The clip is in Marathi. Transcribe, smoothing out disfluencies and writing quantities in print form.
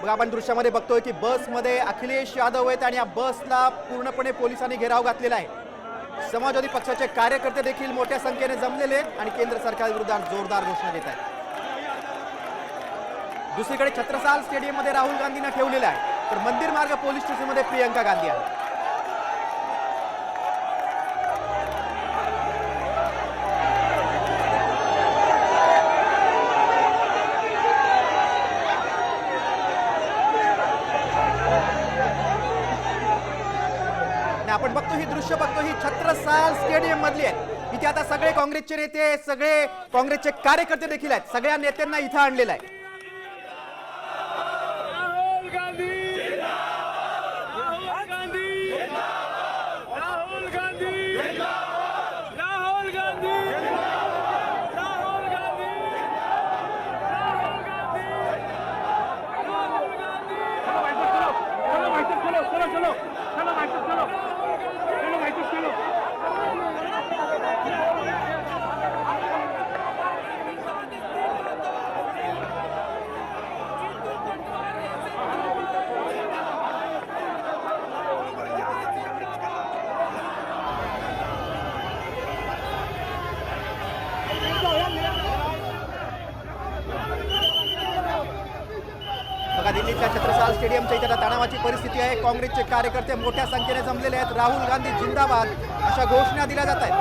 आपण दृश्यामध्ये बघतोय की बसमध्ये अखिलेश यादव आहेत आणि या बसला पूर्णपणे पोलिसांनी घेराव घातलेला आहे। समाजवादी पक्षाचे कार्यकर्ते देखील मोठ्या संख्येने जमलेले आहेत आणि केंद्र सरकारविरोधात जोरदार घोषणा देत आहेत। दुसरीकडे छत्रसाल स्टेडियम मध्ये राहुल गांधींना ठेवलेलं आहे, तर मंदिर मार्ग पोलीस स्टेशनमध्ये प्रियंका गांधी आहे। आपण बघतो ही दृश्य बघतो ही छत्रसाल स्टेडियम मधली आहे। इथे आता सगळे काँग्रेसचे नेते, सगळे काँग्रेसचे कार्यकर्ते देखील आहेत। सगळ्या नेत्यांना इथे आणलेलं आहे। राहुल गांधी, राहुल गांधी, राहुल गांधी, राहुल गांधी, राहुल गांधी, राहुल गांधी। बघा दिल्लीच्या छत्रसाल स्टेडियमच्या इथे तणावाची परिस्थिती आहे। काँग्रेसचे कार्यकर्ते मोठ्या संख्येने जमलेले आहेत। राहुल गांधी जिंदाबाद अशा घोषणा दिल्या जात आहेत।